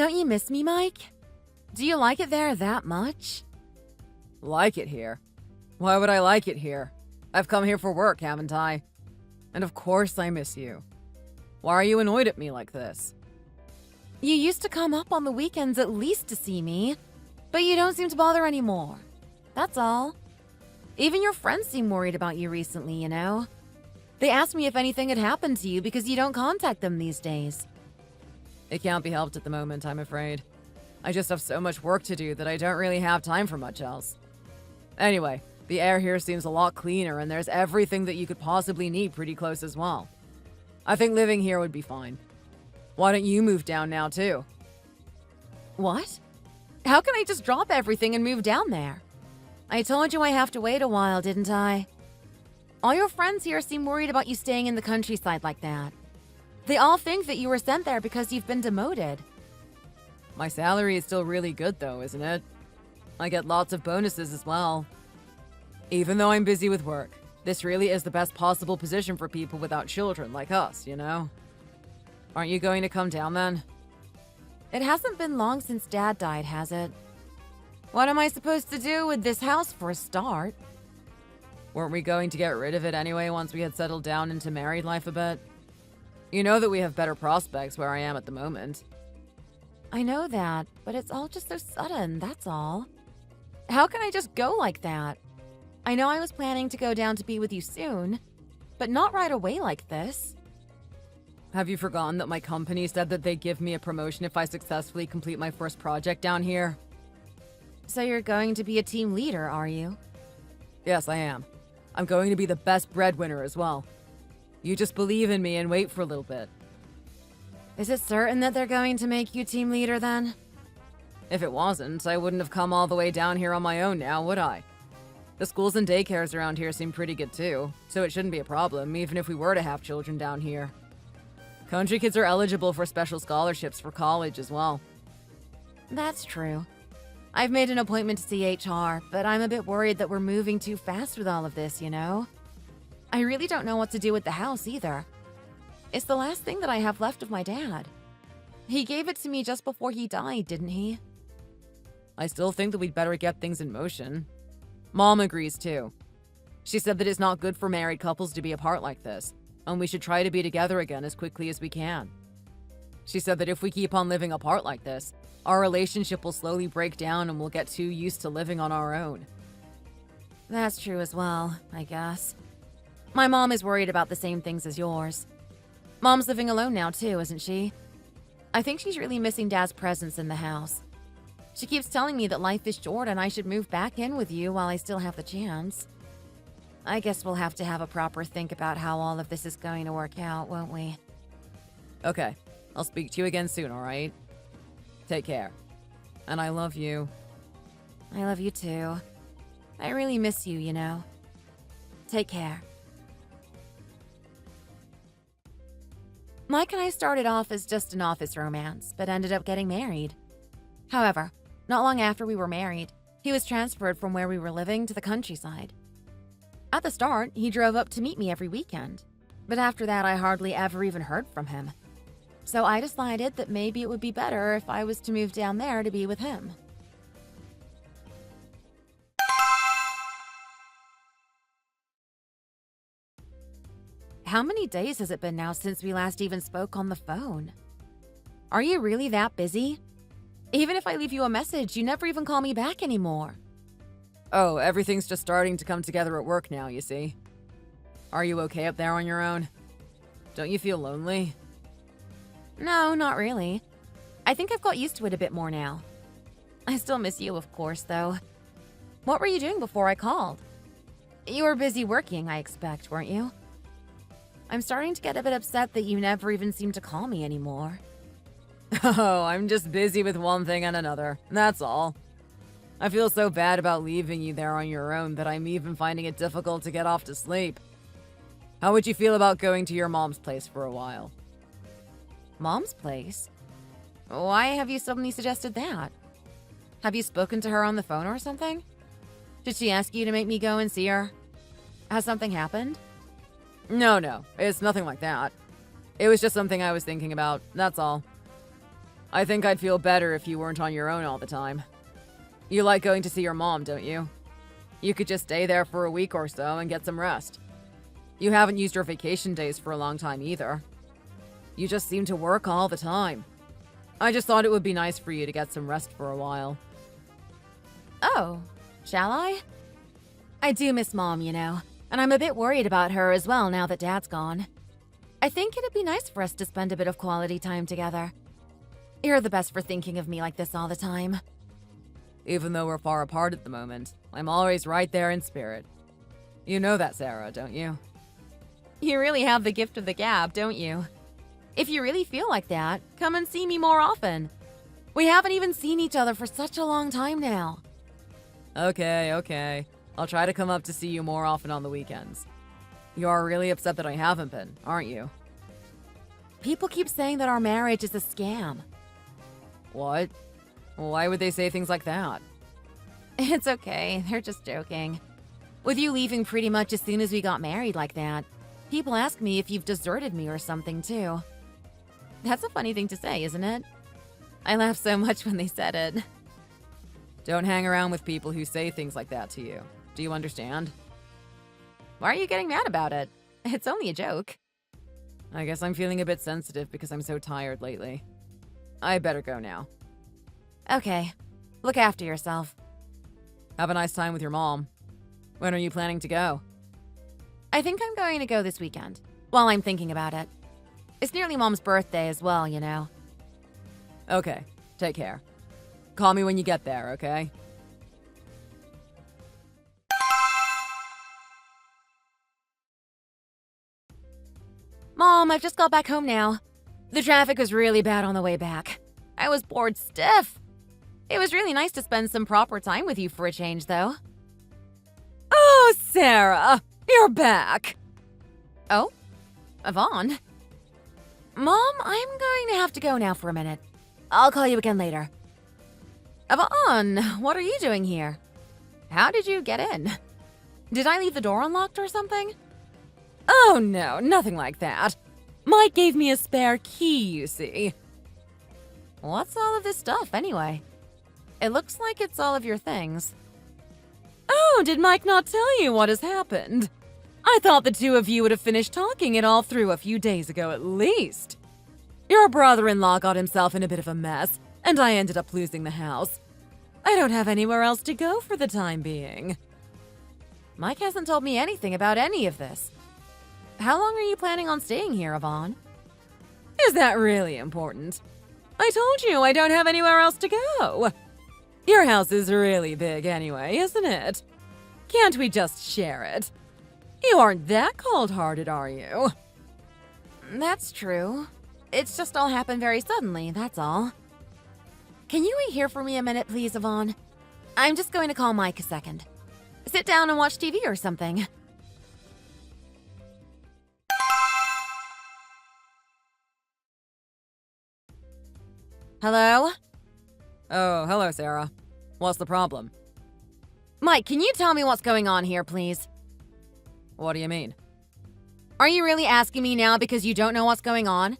Don't you miss me, Mike? Do you like it there that much? Like it here? Why would I like it here? I've come here for work, haven't I? And of course I miss you. Why are you annoyed at me like this? You used to come up on the weekends at least to see me, but you don't seem to bother anymore. That's all. Even your friends seem worried about you recently, you know? They asked me if anything had happened to you because you don't contact them these days. It can't be helped at the moment, I'm afraid. I just have so much work to do that I don't really have time for much else. Anyway, the air here seems a lot cleaner and there's everything that you could possibly need pretty close as well. I think living here would be fine. Why don't you move down now too? What? How can I just drop everything and move down there? I told you I have to wait a while, didn't I? All your friends here seem worried about you staying in the countryside like that. They all think that you were sent there because you've been demoted. My salary is still really good though, isn't it? I get lots of bonuses as well. Even though I'm busy with work, this really is the best possible position for people without children like us, you know? Aren't you going to come down then? It hasn't been long since Dad died, has it? What am I supposed to do with this house for a start? Weren't we going to get rid of it anyway once we had settled down into married life a bit? You know that we have better prospects where I am at the moment. I know that, but it's all just so sudden, that's all. How can I just go like that? I know I was planning to go down to be with you soon, but not right away like this. Have you forgotten that my company said that they'd give me a promotion if I successfully complete my first project down here? So you're going to be a team leader, are you? Yes, I am. I'm going to be the best breadwinner as well. You just believe in me and wait for a little bit. Is it certain that they're going to make you team leader then? If it wasn't, I wouldn't have come all the way down here on my own now, would I? The schools and daycares around here seem pretty good too, so it shouldn't be a problem, even if we were to have children down here. Country kids are eligible for special scholarships for college as well. That's true. I've made an appointment to see HR, but I'm a bit worried that we're moving too fast with all of this, you know? I really don't know what to do with the house either. It's the last thing that I have left of my dad. He gave it to me just before he died, didn't he? I still think that we'd better get things in motion. Mom agrees too. She said that it's not good for married couples to be apart like this, and we should try to be together again as quickly as we can. She said that if we keep on living apart like this, our relationship will slowly break down and we'll get too used to living on our own. That's true as well, I guess. My mom is worried about the same things as yours. Mom's living alone now too, isn't she? I think she's really missing Dad's presence in the house. She keeps telling me that life is short and I should move back in with you while I still have the chance. I guess we'll have to have a proper think about how all of this is going to work out, won't we? Okay, I'll speak to you again soon, alright? Take care. And I love you. I love you too. I really miss you, you know. Take care. Mike and I started off as just an office romance, but ended up getting married. However, not long after we were married, he was transferred from where we were living to the countryside. At the start, he drove up to meet me every weekend, but after that I hardly ever even heard from him. So I decided that maybe it would be better if I was to move down there to be with him. How many days has it been now since we last even spoke on the phone? Are you really that busy? Even if I leave you a message, you never even call me back anymore. Oh, everything's just starting to come together at work now, you see. Are you okay up there on your own? Don't you feel lonely? No, not really. I think I've got used to it a bit more now. I still miss you, of course, though. What were you doing before I called? You were busy working, I expect, weren't you? I'm starting to get a bit upset that you never even seem to call me anymore. Oh, I'm just busy with one thing and another, that's all. I feel so bad about leaving you there on your own that I'm even finding it difficult to get off to sleep. How would you feel about going to your mom's place for a while? Mom's place? Why have you suddenly suggested that? Have you spoken to her on the phone or something? Did she ask you to make me go and see her? Has something happened? No, it's nothing like that. It was just something I was thinking about, that's all. I think I'd feel better if you weren't on your own all the time. You like going to see your mom, don't you? You could just stay there for a week or so and get some rest. You haven't used your vacation days for a long time either. You just seem to work all the time. I just thought it would be nice for you to get some rest for a while. Oh, shall I? I do miss Mom, you know, and I'm a bit worried about her as well now that Dad's gone. I think it'd be nice for us to spend a bit of quality time together. You're the best for thinking of me like this all the time. Even though we're far apart at the moment, I'm always right there in spirit. You know that, Sarah, don't you? You really have the gift of the gab, don't you? If you really feel like that, come and see me more often. We haven't even seen each other for such a long time now. Okay. I'll try to come up to see you more often on the weekends. You're really upset that I haven't been, aren't you? People keep saying that our marriage is a scam. What? Why would they say things like that? It's okay, they're just joking. With you leaving pretty much as soon as we got married like that, people ask me if you've deserted me or something too. That's a funny thing to say, isn't it? I laughed so much when they said it. Don't hang around with people who say things like that to you. Do you understand? Why are you getting mad about it? It's only a joke. I guess I'm feeling a bit sensitive because I'm so tired lately. I better go now. Okay. Look after yourself. Have a nice time with your mom. When are you planning to go? I think I'm going to go this weekend, while I'm thinking about it. It's nearly Mom's birthday as well, you know. Okay, take care. Call me when you get there, okay? Mom, I've just got back home now. The traffic was really bad on the way back. I was bored stiff. It was really nice to spend some proper time with you for a change, though. Oh, Sarah, you're back. Oh? Yvonne? Mom, I'm going to have to go now for a minute. I'll call you again later. Yvonne, what are you doing here? How did you get in? Did I leave the door unlocked or something? Oh no, nothing like that. Mike gave me a spare key, you see. What's all of this stuff, anyway? It looks like it's all of your things. Oh, did Mike not tell you what has happened? I thought the two of you would have finished talking it all through a few days ago at least. Your brother-in-law got himself in a bit of a mess, and I ended up losing the house. I don't have anywhere else to go for the time being. Mike hasn't told me anything about any of this. How long are you planning on staying here, Yvonne? Is that really important? I told you I don't have anywhere else to go. Your house is really big anyway, isn't it? Can't we just share it? You aren't that cold-hearted, are you? That's true. It's just all happened very suddenly, that's all. Can you wait here for me a minute, please, Yvonne? I'm just going to call Mike a second. Sit down and watch TV or something. Hello? Oh, hello, Sarah. What's the problem? Mike, can you tell me what's going on here, please? What do you mean? Are you really asking me now because you don't know what's going on?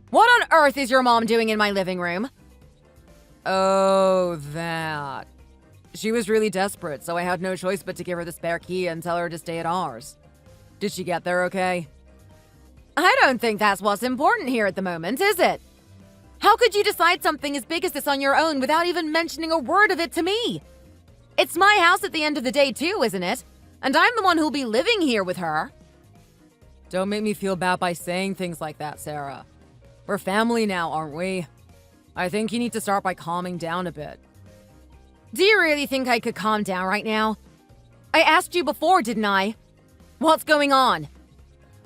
What on earth is your mom doing in my living room? Oh, that. She was really desperate, so I had no choice but to give her the spare key and tell her to stay at ours. Did she get there okay? I don't think that's what's important here at the moment, is it? How could you decide something as big as this on your own without even mentioning a word of it to me? It's my house at the end of the day too, isn't it? And I'm the one who'll be living here with her. Don't make me feel bad by saying things like that, Sarah. We're family now, aren't we? I think you need to start by calming down a bit. Do you really think I could calm down right now? I asked you before, didn't I? What's going on?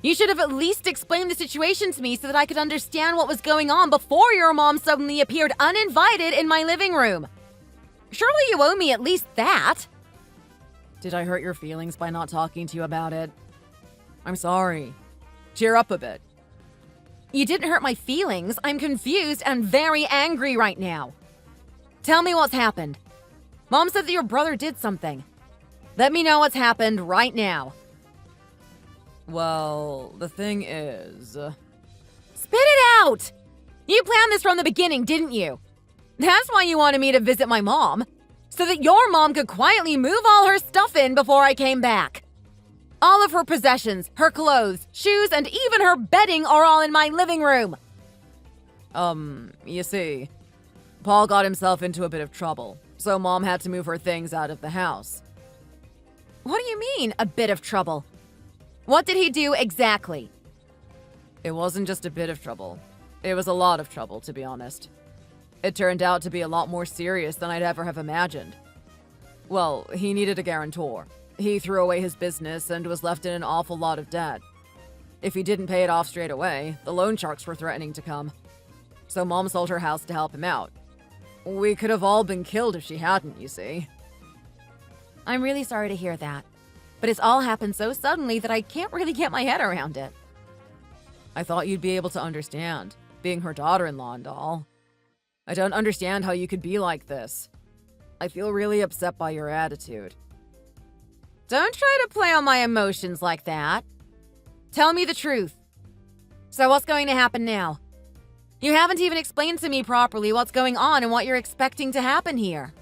You should have at least explained the situation to me so that I could understand what was going on before your mom suddenly appeared uninvited in my living room. Surely you owe me at least that. Did I hurt your feelings by not talking to you about it? I'm sorry. Cheer up a bit. You didn't hurt my feelings. I'm confused and very angry right now. Tell me what's happened. Mom said that your brother did something. Let me know what's happened right now. Well, the thing is... Spit it out! You planned this from the beginning, didn't you? That's why you wanted me to visit my mom, so that your mom could quietly move all her stuff in before I came back. All of her possessions, her clothes, shoes, and even her bedding are all in my living room. You see, Paul got himself into a bit of trouble, so Mom had to move her things out of the house. What do you mean, a bit of trouble? What did he do exactly? It wasn't just a bit of trouble. It was a lot of trouble, to be honest. It turned out to be a lot more serious than I'd ever have imagined. Well, he needed a guarantor. He threw away his business and was left in an awful lot of debt. If he didn't pay it off straight away, the loan sharks were threatening to come. So Mom sold her house to help him out. We could have all been killed if she hadn't, you see. I'm really sorry to hear that, but it's all happened so suddenly that I can't really get my head around it. I thought you'd be able to understand, being her daughter-in-law and all. I don't understand how you could be like this. I feel really upset by your attitude. Don't try to play on my emotions like that. Tell me the truth. So what's going to happen now? You haven't even explained to me properly what's going on and what you're expecting to happen here.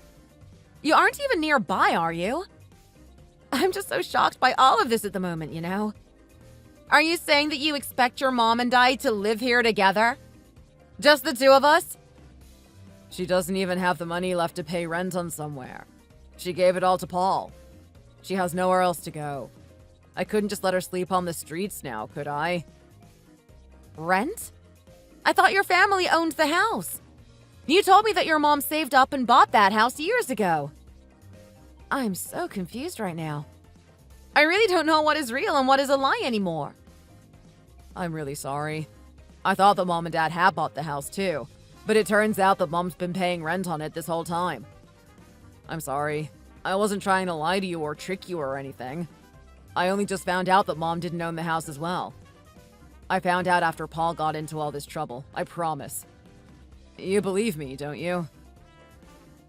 You aren't even nearby, are you? I'm just so shocked by all of this at the moment, you know? Are you saying that you expect your mom and I to live here together? Just the two of us? She doesn't even have the money left to pay rent on somewhere. She gave it all to Paul. She has nowhere else to go. I couldn't just let her sleep on the streets now, could I? Rent? I thought your family owned the house. You told me that your mom saved up and bought that house years ago. I'm so confused right now. I really don't know what is real and what is a lie anymore. I'm really sorry. I thought that Mom and Dad had bought the house too, but it turns out that Mom's been paying rent on it this whole time. I'm sorry. I wasn't trying to lie to you or trick you or anything. I only just found out that Mom didn't own the house as well. I found out after Paul got into all this trouble, I promise. You believe me, don't you?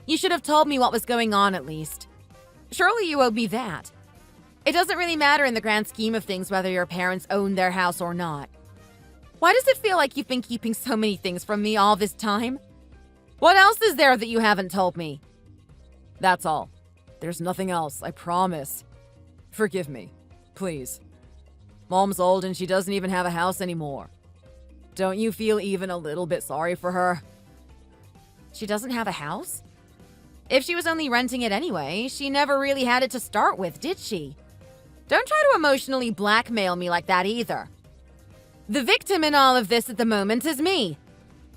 You should have told me what was going on at least. Surely you owed me that. It doesn't really matter in the grand scheme of things whether your parents own their house or not. Why does it feel like you've been keeping so many things from me all this time? What else is there that you haven't told me? That's all. There's nothing else, I promise. Forgive me, please. Mom's old and she doesn't even have a house anymore. Don't you feel even a little bit sorry for her? She doesn't have a house? If she was only renting it anyway, she never really had it to start with, did she? Don't try to emotionally blackmail me like that either. The victim in all of this at the moment is me.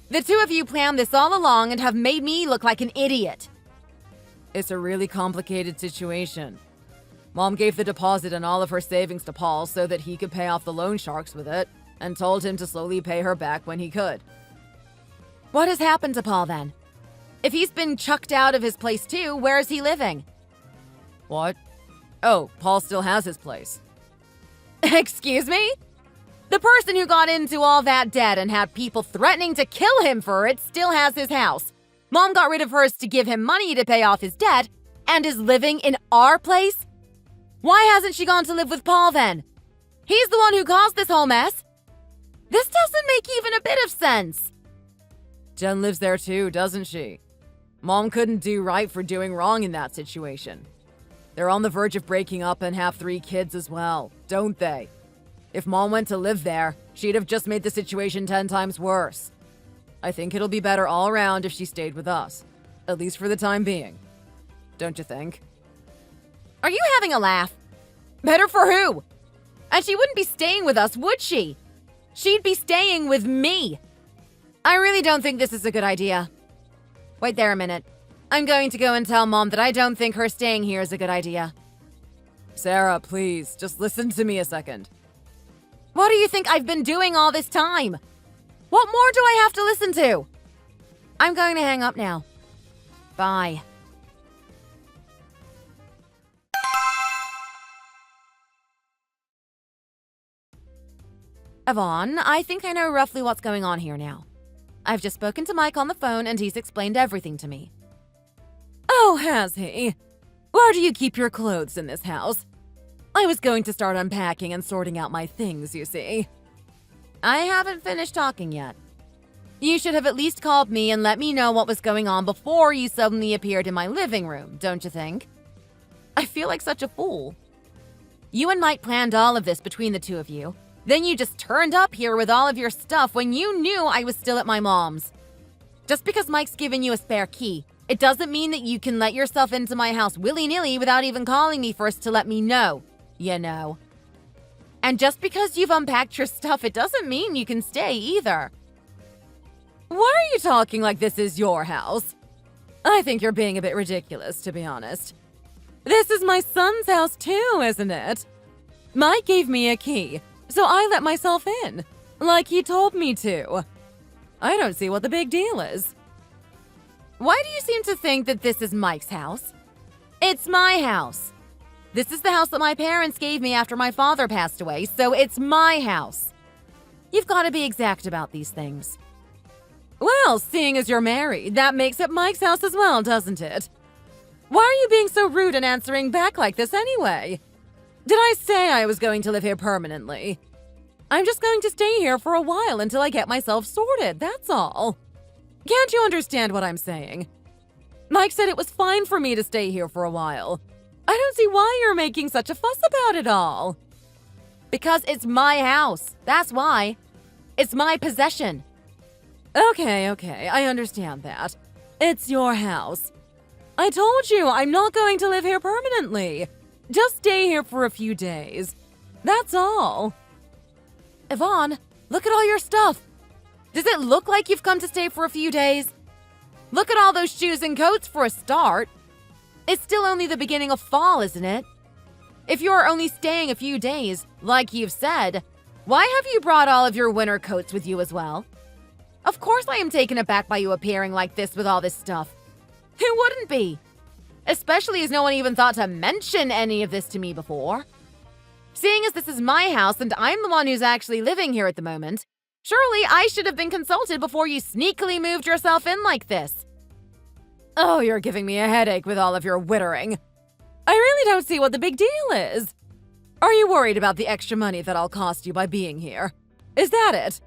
The two of you planned this all along and have made me look like an idiot. It's a really complicated situation. Mom gave the deposit and all of her savings to Paul so that he could pay off the loan sharks with it, and told him to slowly pay her back when he could. What has happened to Paul then? If he's been chucked out of his place too, where is he living? What? Oh, Paul still has his place. Excuse me? The person who got into all that debt and had people threatening to kill him for it still has his house. Mom got rid of hers to give him money to pay off his debt and is living in our place? Why hasn't she gone to live with Paul then? He's the one who caused this whole mess. This doesn't make even a bit of sense. Jen lives there too, doesn't she? Mom couldn't do right for doing wrong in that situation. They're on the verge of breaking up and have 3 kids as well, don't they? If Mom went to live there, she'd have just made the situation 10 times worse. I think it'll be better all around if she stayed with us, at least for the time being. Don't you think? Are you having a laugh? Better for who? And she wouldn't be staying with us, would she? She'd be staying with me. I really don't think this is a good idea. Wait there a minute. I'm going to go and tell Mom that I don't think her staying here is a good idea. Sarah, please, just listen to me a second. What do you think I've been doing all this time? What more do I have to listen to? I'm going to hang up now. Bye. Yvonne, I think I know roughly what's going on here now. I've just spoken to Mike on the phone and he's explained everything to me. Oh, has he? Where do you keep your clothes in this house? I was going to start unpacking and sorting out my things, you see. I haven't finished talking yet. You should have at least called me and let me know what was going on before you suddenly appeared in my living room, don't you think? I feel like such a fool. You and Mike planned all of this between the two of you. Then you just turned up here with all of your stuff when you knew I was still at my mom's. Just because Mike's given you a spare key, it doesn't mean that you can let yourself into my house willy-nilly without even calling me first to let me know, you know. And just because you've unpacked your stuff, it doesn't mean you can stay either. Why are you talking like this is your house? I think you're being a bit ridiculous, to be honest. This is my son's house too, isn't it? Mike gave me a key, so I let myself in, like he told me to. I don't see what the big deal is. Why do you seem to think that this is Mike's house? It's my house. This is the house that my parents gave me after my father passed away, so it's my house. You've got to be exact about these things. Well, seeing as you're married, that makes it Mike's house as well, doesn't it? Why are you being so rude and answering back like this anyway? Did I say I was going to live here permanently? I'm just going to stay here for a while until I get myself sorted, that's all. Can't you understand what I'm saying? Mike said it was fine for me to stay here for a while. I don't see why you're making such a fuss about it all. Because it's my house, that's why. It's my possession. Okay, I understand that. It's your house. I told you I'm not going to live here permanently. Just stay here for a few days. That's all. Yvonne, look at all your stuff. Does it look like you've come to stay for a few days? Look at all those shoes and coats for a start. It's still only the beginning of fall, isn't it? If you're only staying a few days, like you've said, why have you brought all of your winter coats with you as well? Of course I am taken aback by you appearing like this with all this stuff. Who wouldn't be? Especially as no one even thought to mention any of this to me before. Seeing as this is my house and I'm the one who's actually living here at the moment, surely I should have been consulted before you sneakily moved yourself in like this. Oh, you're giving me a headache with all of your wittering. I really don't see what the big deal is. Are you worried about the extra money that I'll cost you by being here? Is that it?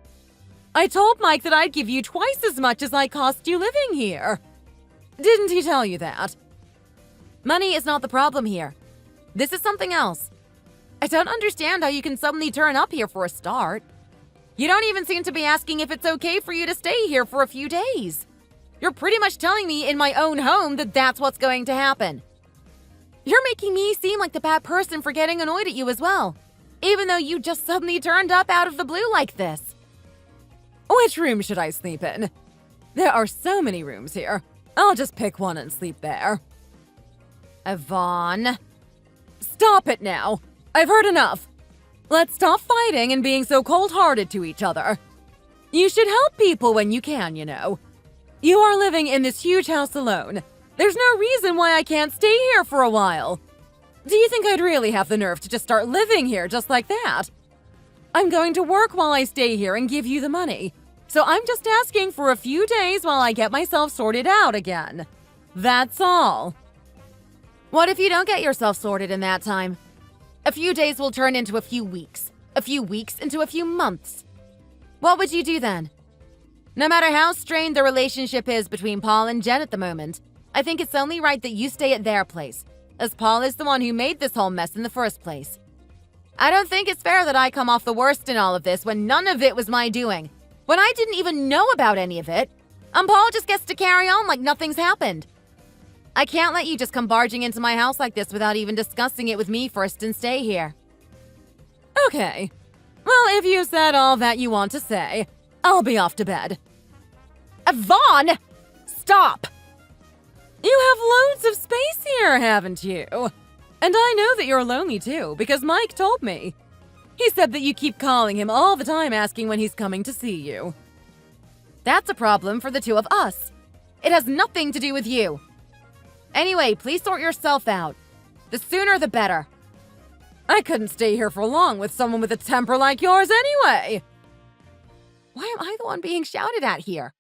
I told Mike that I'd give you twice as much as I cost you living here. Didn't he tell you that? Money is not the problem here. This is something else. I don't understand how you can suddenly turn up here for a start. You don't even seem to be asking if it's okay for you to stay here for a few days. You're pretty much telling me in my own home that that's what's going to happen. You're making me seem like the bad person for getting annoyed at you as well, even though you just suddenly turned up out of the blue like this. Which room should I sleep in? There are so many rooms here. I'll just pick one and sleep there. Yvonne. Stop it now. I've heard enough. Let's stop fighting and being so cold-hearted to each other. You should help people when you can, you know. You are living in this huge house alone. There's no reason why I can't stay here for a while. Do you think I'd really have the nerve to just start living here just like that? I'm going to work while I stay here and give you the money. So I'm just asking for a few days while I get myself sorted out again. That's all. What if you don't get yourself sorted in that time? A few days will turn into a few weeks into a few months. What would you do then? No matter how strained the relationship is between Paul and Jen at the moment, I think it's only right that you stay at their place, as Paul is the one who made this whole mess in the first place. I don't think it's fair that I come off the worst in all of this when none of it was my doing. When I didn't even know about any of it, and Paul just gets to carry on like nothing's happened. I can't let you just come barging into my house like this without even discussing it with me first and stay here. Okay. Well, if you said all that you want to say, I'll be off to bed. Yvonne! Stop! You have loads of space here, haven't you? And I know that you're lonely too, because Mike told me. He said that you keep calling him all the time asking when he's coming to see you. That's a problem for the two of us. It has nothing to do with you. Anyway, please sort yourself out. The sooner the better. I couldn't stay here for long with someone with a temper like yours anyway. Why am I the one being shouted at here?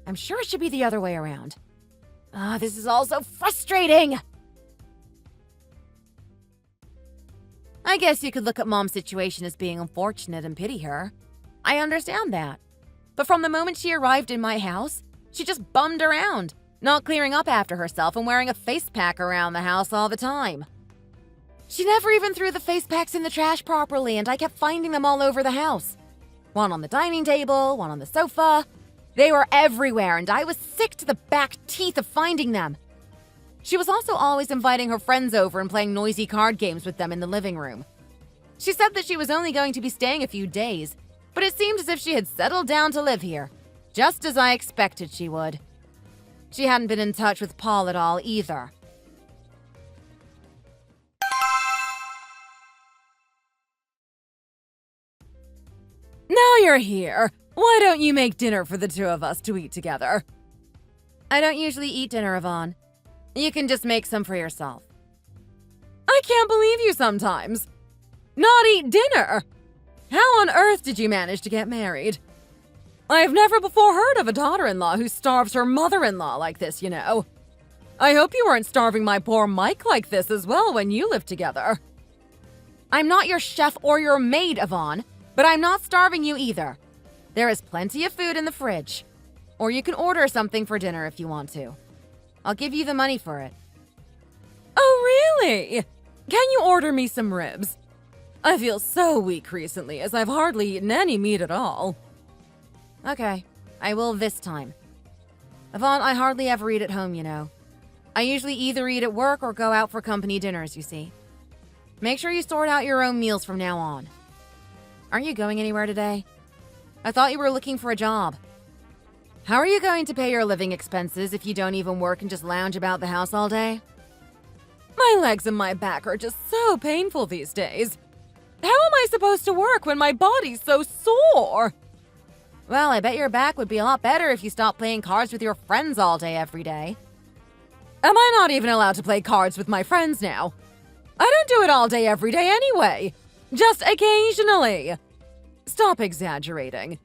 I'm sure it should be the other way around. This is all so frustrating. I guess you could look at Mom's situation as being unfortunate and pity her. I understand that. But from the moment she arrived in my house, she just bummed around, not clearing up after herself and wearing a face pack around the house all the time. She never even threw the face packs in the trash properly, and I kept finding them all over the house. One on the dining table, one on the sofa. They were everywhere, and I was sick to the back teeth of finding them. She was also always inviting her friends over and playing noisy card games with them in the living room. She said that she was only going to be staying a few days, but it seemed as if she had settled down to live here, just as I expected she would. She hadn't been in touch with Paul at all either. Now you're here. Why don't you make dinner for the two of us to eat together? I don't usually eat dinner, Yvonne. You can just make some for yourself. I can't believe you sometimes. Not eat dinner? How on earth did you manage to get married? I've never before heard of a daughter-in-law who starves her mother-in-law like this, you know. I hope you weren't starving my poor Mike like this as well when you lived together. I'm not your chef or your maid, Yvonne, but I'm not starving you either. There is plenty of food in the fridge. Or you can order something for dinner if you want to. I'll give you the money for it. Oh, really? Can you order me some ribs? I feel so weak recently as I've hardly eaten any meat at all. Okay, I will this time. Yvonne, I hardly ever eat at home, you know. I usually either eat at work or go out for company dinners, you see. Make sure you sort out your own meals from now on. Aren't you going anywhere today? I thought you were looking for a job. How are you going to pay your living expenses if you don't even work and just lounge about the house all day? My legs and my back are just so painful these days. How am I supposed to work when my body's so sore? Well, I bet your back would be a lot better if you stopped playing cards with your friends all day every day. Am I not even allowed to play cards with my friends now? I don't do it all day every day anyway. Just occasionally. Stop exaggerating.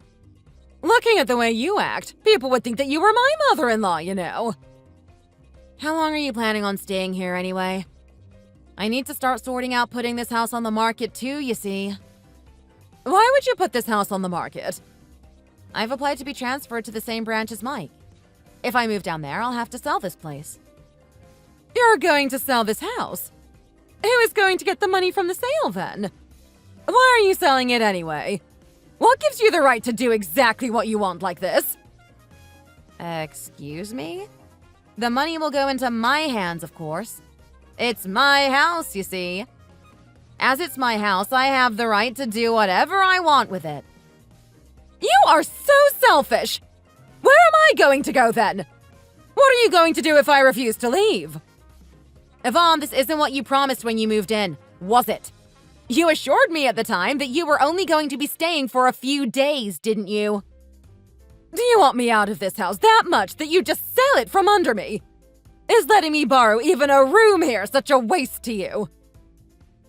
Looking at the way you act, people would think that you were my mother-in-law, you know. How long are you planning on staying here anyway? I need to start sorting out putting this house on the market too, you see. Why would you put this house on the market? I've applied to be transferred to the same branch as Mike. If I move down there, I'll have to sell this place. You're going to sell this house? Who is going to get the money from the sale then? Why are you selling it anyway? What gives you the right to do exactly what you want like this? Excuse me? The money will go into my hands, of course. It's my house, you see. As it's my house, I have the right to do whatever I want with it. You are so selfish! Where am I going to go then? What are you going to do if I refuse to leave? Yvonne, this isn't what you promised when you moved in, was it? You assured me at the time that you were only going to be staying for a few days, didn't you? Do you want me out of this house that much that you just sell it from under me? Is letting me borrow even a room here such a waste to you?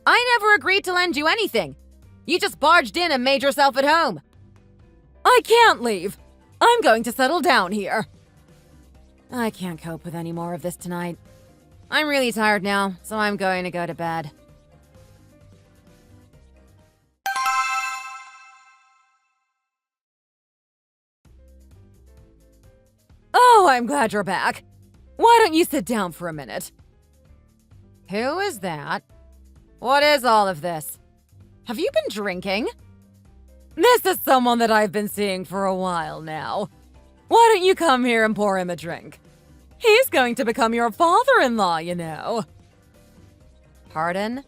I never agreed to lend you anything. You just barged in and made yourself at home. I can't leave. I'm going to settle down here. I can't cope with any more of this tonight. I'm really tired now, so I'm going to go to bed. Oh, I'm glad you're back. Why don't you sit down for a minute? Who is that? What is all of this? Have you been drinking? This is someone that I've been seeing for a while now. Why don't you come here and pour him a drink? He's going to become your father-in-law, you know. Pardon?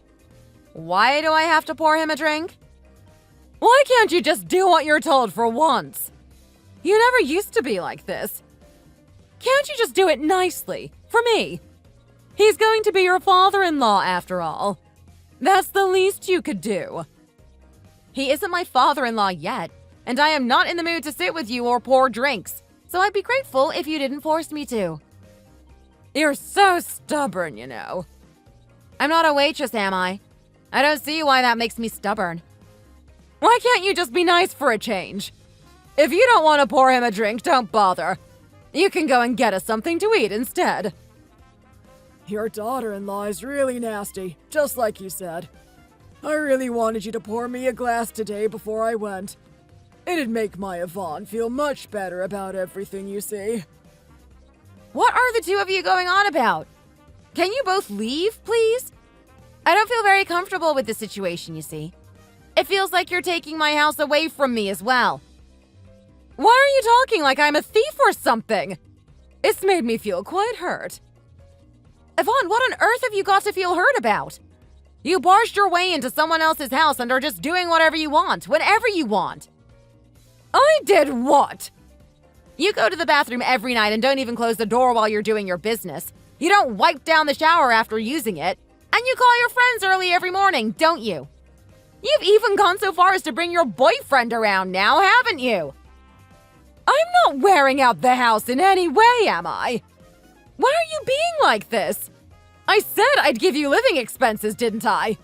Why do I have to pour him a drink? Why can't you just do what you're told for once? You never used to be like this. Can't you just do it nicely, for me? He's going to be your father-in-law after all. That's the least you could do. He isn't my father-in-law yet, and I am not in the mood to sit with you or pour drinks, so I'd be grateful if you didn't force me to. You're so stubborn, you know. I'm not a waitress, am I? I don't see why that makes me stubborn. Why can't you just be nice for a change? If you don't want to pour him a drink, don't bother. You can go and get us something to eat instead. Your daughter-in-law is really nasty, just like you said. I really wanted you to pour me a glass today before I went. It'd make my Yvonne feel much better about everything, you see. What are the two of you going on about? Can you both leave, please? I don't feel very comfortable with the situation, you see. It feels like you're taking my house away from me as well. Why are you talking like I'm a thief or something? It's made me feel quite hurt. Yvonne, what on earth have you got to feel hurt about? You barged your way into someone else's house and are just doing whatever you want, whenever you want. I did what? You go to the bathroom every night and don't even close the door while you're doing your business. You don't wipe down the shower after using it. And you call your friends early every morning, don't you? You've even gone so far as to bring your boyfriend around now, haven't you? I'm not wearing out the house in any way, am I? Why are you being like this? I said I'd give you living expenses, didn't I?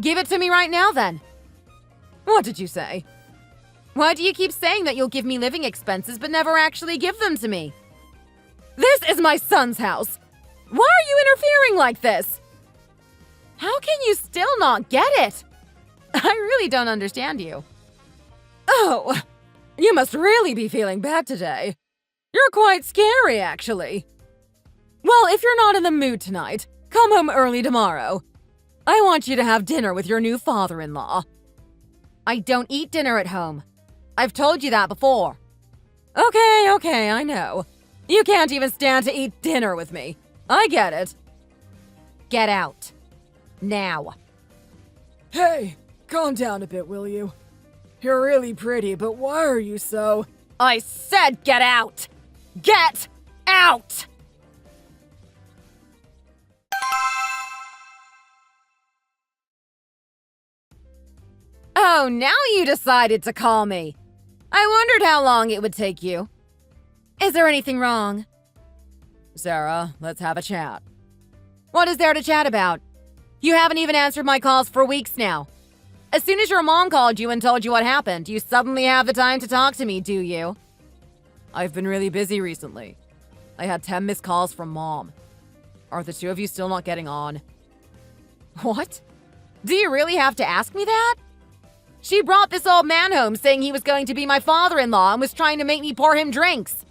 Give it to me right now, then. What did you say? Why do you keep saying that you'll give me living expenses but never actually give them to me? This is my son's house. Why are you interfering like this? How can you still not get it? I really don't understand you. Oh, you must really be feeling bad today. You're quite scary, actually. Well, if you're not in the mood tonight, come home early tomorrow. I want you to have dinner with your new father-in-law. I don't eat dinner at home. I've told you that before. Okay, I know. You can't even stand to eat dinner with me. I get it. Get out. Now. Hey, calm down a bit, will you? You're really pretty, but why are you so... I said get out! Get out! Oh, now you decided to call me. I wondered how long it would take you. Is there anything wrong? Sarah, let's have a chat. What is there to chat about? You haven't even answered my calls for weeks now. As soon as your mom called you and told you what happened, you suddenly have the time to talk to me, do you? I've been really busy recently. I had 10 missed calls from Mom. Are the two of you still not getting on? What? Do you really have to ask me that? She brought this old man home saying he was going to be my father-in-law and was trying to make me pour him drinks.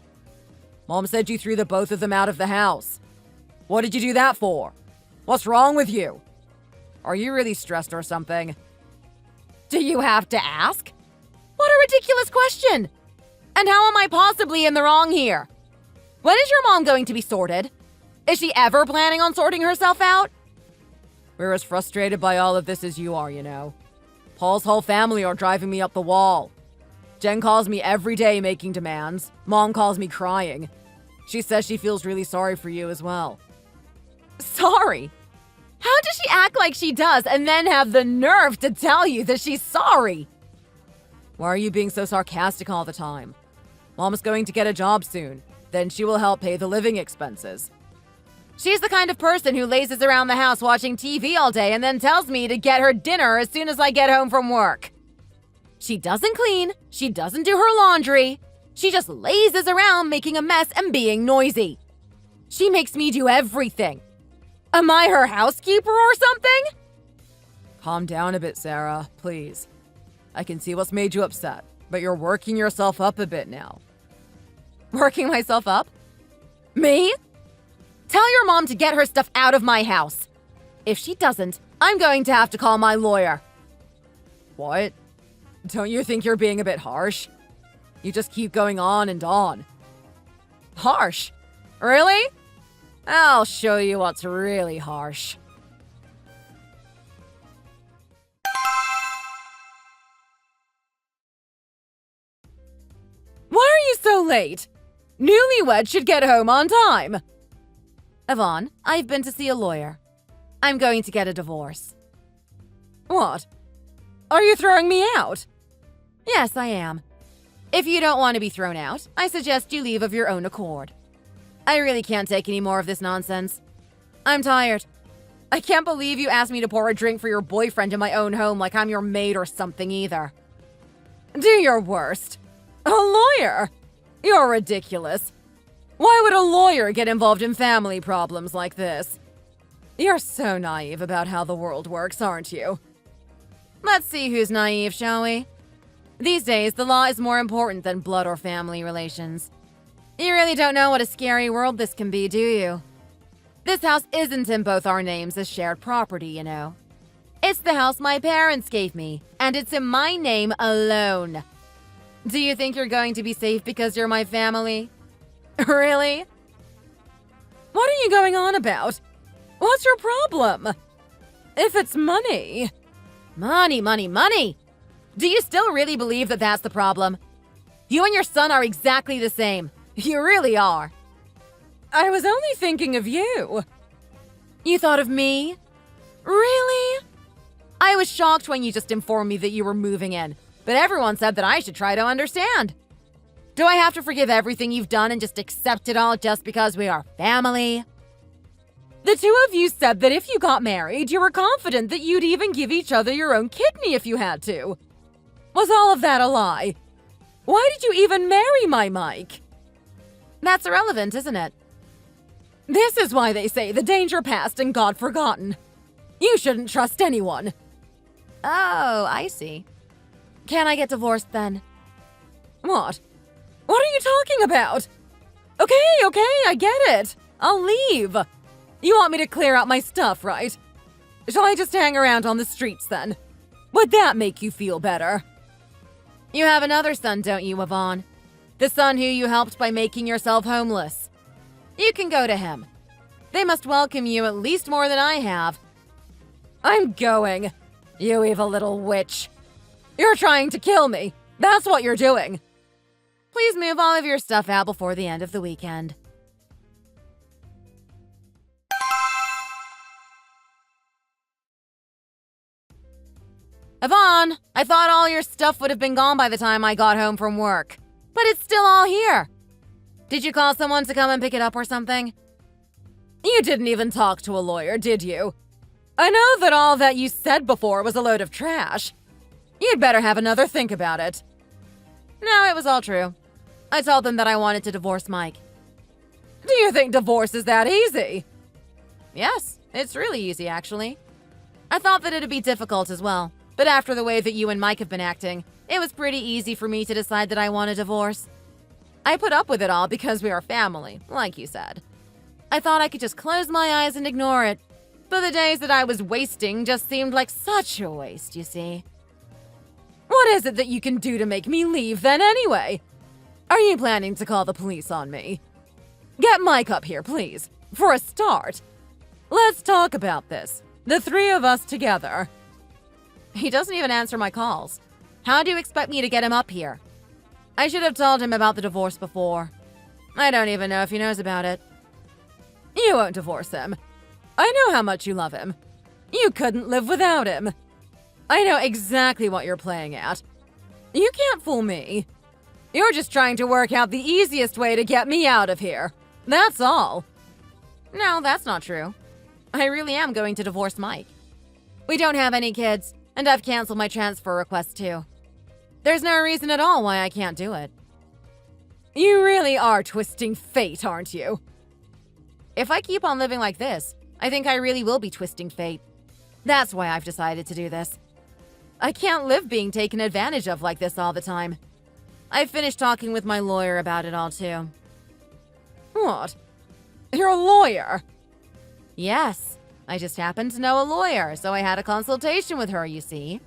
Mom said you threw the both of them out of the house. What did you do that for? What's wrong with you? Are you really stressed or something? Do you have to ask? What a ridiculous question! And how am I possibly in the wrong here? When is your mom going to be sorted? Is she ever planning on sorting herself out? We're as frustrated by all of this as you are, you know. Paul's whole family are driving me up the wall. Jen calls me every day making demands. Mom calls me crying. She says she feels really sorry for you as well. Sorry? How does she act like she does and then have the nerve to tell you that she's sorry? Why are you being so sarcastic all the time? Mom's going to get a job soon. Then she will help pay the living expenses. She's the kind of person who lazes around the house watching TV all day and then tells me to get her dinner as soon as I get home from work. She doesn't clean. She doesn't do her laundry. She just lazes around making a mess and being noisy. She makes me do everything. Am I her housekeeper or something? Calm down a bit, Sarah, please. I can see what's made you upset, but you're working yourself up a bit now. Working myself up? Me? Tell your mom to get her stuff out of my house. If she doesn't, I'm going to have to call my lawyer. What? Don't you think you're being a bit harsh? You just keep going on and on. Harsh? Really? I'll show you what's really harsh. Why are you so late? Newlyweds should get home on time. Yvonne, I've been to see a lawyer. I'm going to get a divorce. What? Are you throwing me out? Yes, I am. If you don't want to be thrown out, I suggest you leave of your own accord. I really can't take any more of this nonsense. I'm tired. I can't believe you asked me to pour a drink for your boyfriend in my own home like I'm your maid or something either. Do your worst. A lawyer? You're ridiculous. Why would a lawyer get involved in family problems like this? You're so naive about how the world works, aren't you? Let's see who's naive, shall we? These days, the law is more important than blood or family relations. You really don't know what a scary world this can be, do you? This house isn't in both our names as shared property, you know. It's the house my parents gave me, and it's in my name alone. Do you think you're going to be safe because you're my family? Really? What are you going on about? What's your problem? If it's money... Money, money, money! Do you still really believe that that's the problem? You and your son are exactly the same. You really are. I was only thinking of you. You thought of me? Really? I was shocked when you just informed me that you were moving in, but everyone said that I should try to understand. Do I have to forgive everything you've done and just accept it all just because we are family? The two of you said that if you got married, you were confident that you'd even give each other your own kidney if you had to. Was all of that a lie? Why did you even marry my Mike? That's irrelevant, isn't it? This is why they say the danger past and God forgotten. You shouldn't trust anyone. Oh, I see. Can I get divorced then? What? What are you talking about? Okay, I get it. I'll leave. You want me to clear out my stuff, right? Shall I just hang around on the streets then? Would that make you feel better? You have another son, don't you, Yvonne? The son who you helped by making yourself homeless. You can go to him. They must welcome you at least more than I have. I'm going. You evil little witch. You're trying to kill me. That's what you're doing. Please move all of your stuff out before the end of the weekend. Yvonne, I thought all your stuff would have been gone by the time I got home from work. But it's still all here. Did you call someone to come and pick it up or something? You didn't even talk to a lawyer, did you? I know that all that you said before was a load of trash. You'd better have another think about it. No, it was all true. I told them that I wanted to divorce Mike. Do you think divorce is that easy? Yes, it's really easy, actually. I thought that it'd be difficult as well, but after the way that you and Mike have been acting, it was pretty easy for me to decide that I want a divorce. I put up with it all because we are family, like you said. I thought I could just close my eyes and ignore it, but the days that I was wasting just seemed like such a waste, you see. What is it that you can do to make me leave then anyway? Are you planning to call the police on me? Get Mike up here, please, for a start. Let's talk about this, the three of us together. He doesn't even answer my calls. How do you expect me to get him up here? I should have told him about the divorce before. I don't even know if he knows about it. You won't divorce him. I know how much you love him. You couldn't live without him. I know exactly what you're playing at. You can't fool me. You're just trying to work out the easiest way to get me out of here. That's all. No, that's not true. I really am going to divorce Mike. We don't have any kids, and I've canceled my transfer request too. There's no reason at all why I can't do it. You really are twisting fate, aren't you? If I keep on living like this, I think I really will be twisting fate. That's why I've decided to do this. I can't live being taken advantage of like this all the time. I finished talking with my lawyer about it all too. What? You're a lawyer? Yes. I just happened to know a lawyer, so I had a consultation with her, you see.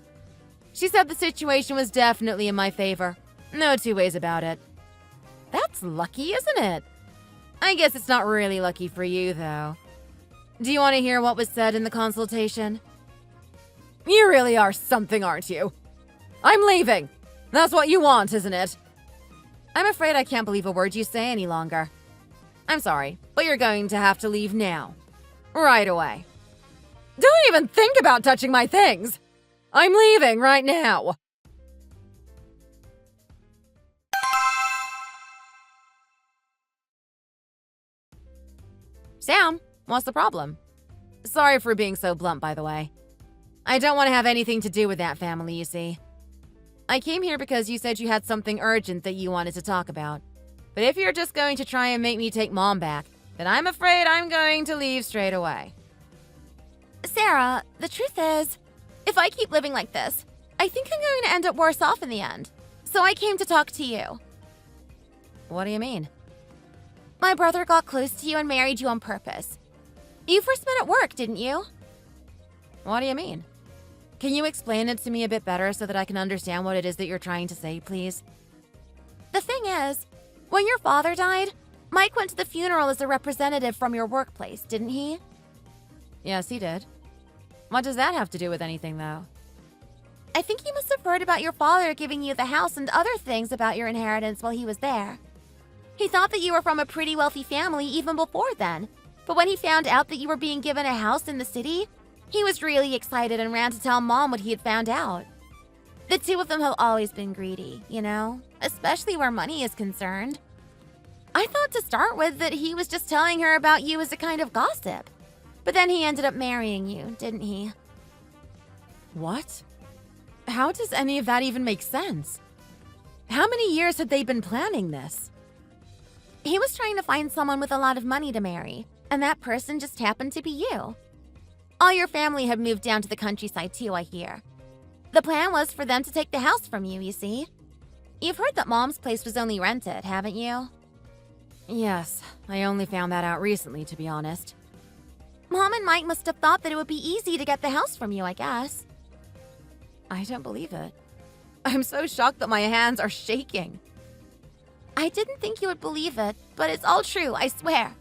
She said the situation was definitely in my favor. No two ways about it. That's lucky, isn't it? I guess it's not really lucky for you, though. Do you want to hear what was said in the consultation? You really are something, aren't you? I'm leaving. That's what you want, isn't it? I'm afraid I can't believe a word you say any longer. I'm sorry, but you're going to have to leave now. Right away. Don't even think about touching my things. I'm leaving right now. Sam, what's the problem? Sorry for being so blunt, by the way. I don't want to have anything to do with that family, you see. I came here because you said you had something urgent that you wanted to talk about. But if you're just going to try and make me take Mom back, then I'm afraid I'm going to leave straight away. Sarah, the truth is, if I keep living like this, I think I'm going to end up worse off in the end. So I came to talk to you. What do you mean? My brother got close to you and married you on purpose. You first met at work, didn't you? What do you mean? Can you explain it to me a bit better so that I can understand what it is that you're trying to say, please? The thing is, when your father died, Mike went to the funeral as a representative from your workplace, didn't he? Yes, he did. What does that have to do with anything, though? I think he must have heard about your father giving you the house and other things about your inheritance while he was there. He thought that you were from a pretty wealthy family even before then, but when he found out that you were being given a house in the city, he was really excited and ran to tell Mom what he had found out. The two of them have always been greedy, you know, especially where money is concerned. I thought to start with that he was just telling her about you as a kind of gossip, but then he ended up marrying you, didn't he? What? How does any of that even make sense? How many years had they been planning this? He was trying to find someone with a lot of money to marry, and that person just happened to be you. All your family had moved down to the countryside too, I hear. The plan was for them to take the house from you, you see. You've heard that Mom's place was only rented, haven't you? Yes, I only found that out recently, to be honest. Mom and Mike must have thought that it would be easy to get the house from you, I guess. I don't believe it. I'm so shocked that my hands are shaking. I didn't think you would believe it, but it's all true, I swear.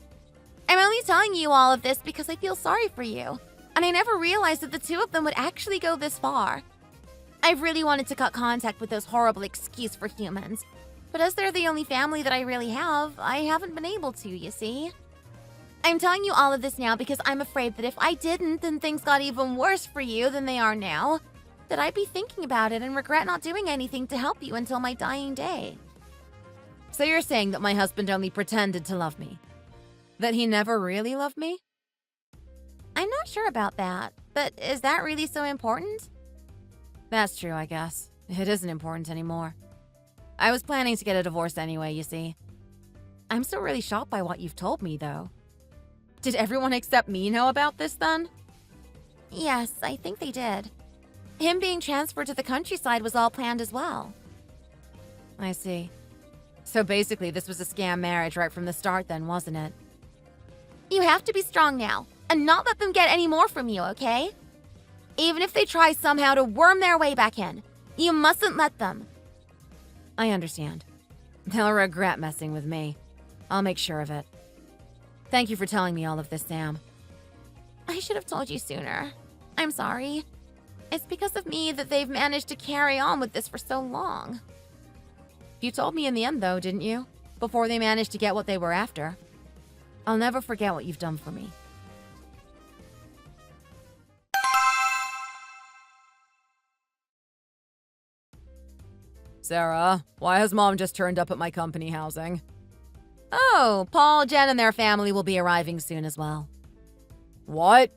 I'm only telling you all of this because I feel sorry for you, and I never realized that the two of them would actually go this far. I've really wanted to cut contact with those horrible excuse for humans, but as they're the only family that I really have, I haven't been able to, you see. I'm telling you all of this now because I'm afraid that if I didn't, then things got even worse for you than they are now, that I'd be thinking about it and regret not doing anything to help you until my dying day. So you're saying that my husband only pretended to love me? That he never really loved me? I'm not sure about that, but is that really so important? That's true, I guess. It isn't important anymore. I was planning to get a divorce anyway, you see. I'm still really shocked by what you've told me, though. Did everyone except me know about this, then? Yes, I think they did. Him being transferred to the countryside was all planned as well. I see. So basically, this was a scam marriage right from the start then, wasn't it? You have to be strong now, and not let them get any more from you, okay? Even if they try somehow to worm their way back in, you mustn't let them. I understand. They'll regret messing with me. I'll make sure of it. Thank you for telling me all of this, Sam. I should have told you sooner. I'm sorry. It's because of me that they've managed to carry on with this for so long. You told me in the end, though, didn't you? Before they managed to get what they were after. I'll never forget what you've done for me. Sarah, why has Mom just turned up at my company housing? Oh, Paul, Jen, and their family will be arriving soon as well. What?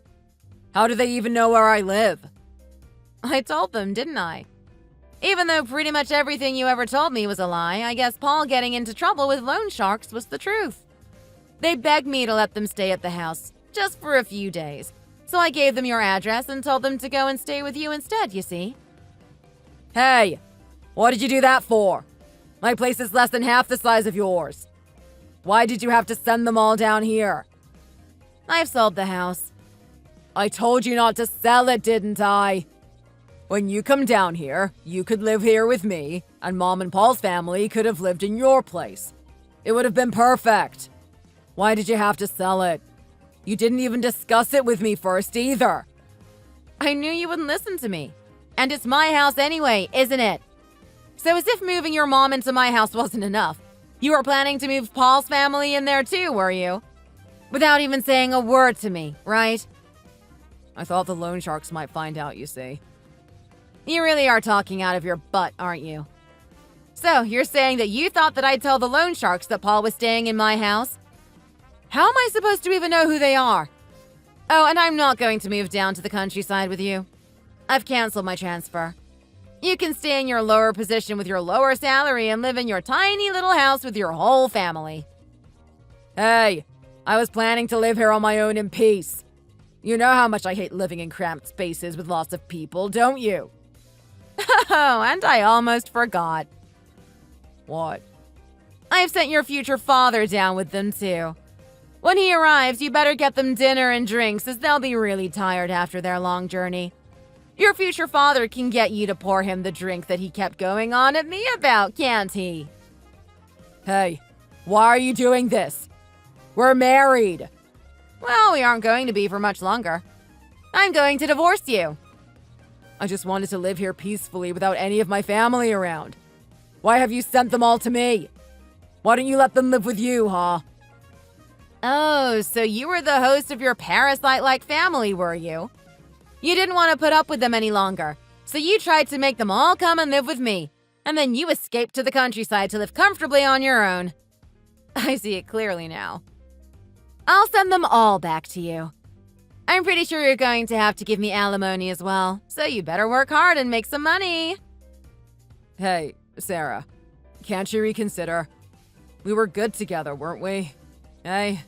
How do they even know where I live? I told them, didn't I? Even though pretty much everything you ever told me was a lie, I guess Paul getting into trouble with loan sharks was the truth. They begged me to let them stay at the house, just for a few days. So I gave them your address and told them to go and stay with you instead, you see. Hey, what did you do that for? My place is less than half the size of yours. Why did you have to send them all down here? I've sold the house. I told you not to sell it, didn't I? When you come down here, you could live here with me, and Mom and Paul's family could have lived in your place. It would have been perfect. Why did you have to sell it? You didn't even discuss it with me first either. I knew you wouldn't listen to me. And it's my house anyway, isn't it? So as if moving your mom into my house wasn't enough, you were planning to move Paul's family in there too, were you? Without even saying a word to me, right? I thought the loan sharks might find out, you see. You really are talking out of your butt, aren't you? So, you're saying that you thought that I'd tell the loan sharks that Paul was staying in my house? How am I supposed to even know who they are? Oh, and I'm not going to move down to the countryside with you. I've canceled my transfer. You can stay in your lower position with your lower salary and live in your tiny little house with your whole family. Hey, I was planning to live here on my own in peace. You know how much I hate living in cramped spaces with lots of people, don't you? Oh, and I almost forgot. What? I've sent your future father down with them too. When he arrives, you better get them dinner and drinks, as they'll be really tired after their long journey. Your future father can get you to pour him the drink that he kept going on at me about, can't he? Hey, why are you doing this? We're married. Well, we aren't going to be for much longer. I'm going to divorce you. I just wanted to live here peacefully without any of my family around. Why have you sent them all to me? Why don't you let them live with you, huh? Oh, so you were the host of your parasite-like family, were you? You didn't want to put up with them any longer, so you tried to make them all come and live with me, and then you escaped to the countryside to live comfortably on your own. I see it clearly now. I'll send them all back to you. I'm pretty sure you're going to have to give me alimony as well, so you better work hard and make some money. Hey, Sarah, can't you reconsider? We were good together, weren't we? Hey?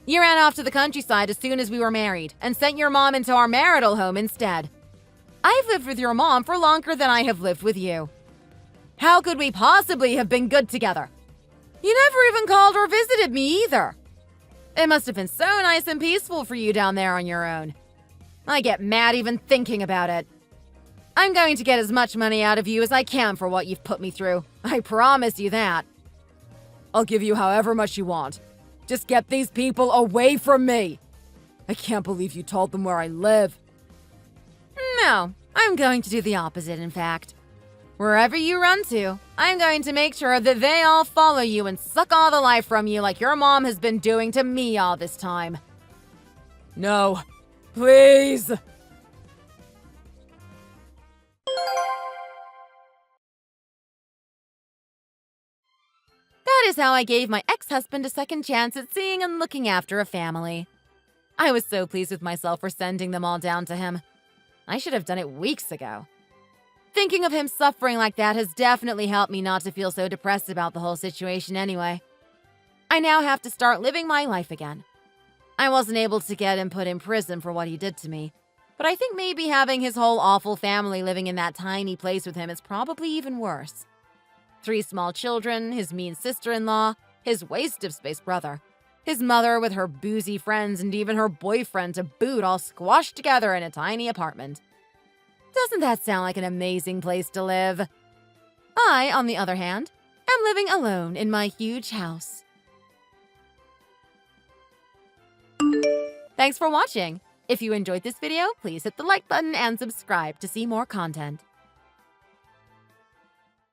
You ran off to the countryside as soon as we were married and sent your mom into our marital home instead. I've lived with your mom for longer than I have lived with you. How could we possibly have been good together? You never even called or visited me either. It must have been so nice and peaceful for you down there on your own. I get mad even thinking about it. I'm going to get as much money out of you as I can for what you've put me through. I promise you that. I'll give you however much you want. Just get these people away from me. I can't believe you told them where I live. No, I'm going to do the opposite, in fact. Wherever you run to, I'm going to make sure that they all follow you and suck all the life from you like your mom has been doing to me all this time. No, please. That is how I gave my ex-husband a second chance at seeing and looking after a family. I was so pleased with myself for sending them all down to him. I should have done it weeks ago. Thinking of him suffering like that has definitely helped me not to feel so depressed about the whole situation anyway. I now have to start living my life again. I wasn't able to get him put in prison for what he did to me, but I think maybe having his whole awful family living in that tiny place with him is probably even worse. 3 small children, his mean sister-in-law, his waste-of-space brother, his mother with her boozy friends, and even her boyfriend to boot, all squashed together in a tiny apartment. Doesn't that sound like an amazing place to live? I, on the other hand, am living alone in my huge house. Thanks for watching. If you enjoyed this video, please hit the like button and subscribe to see more content.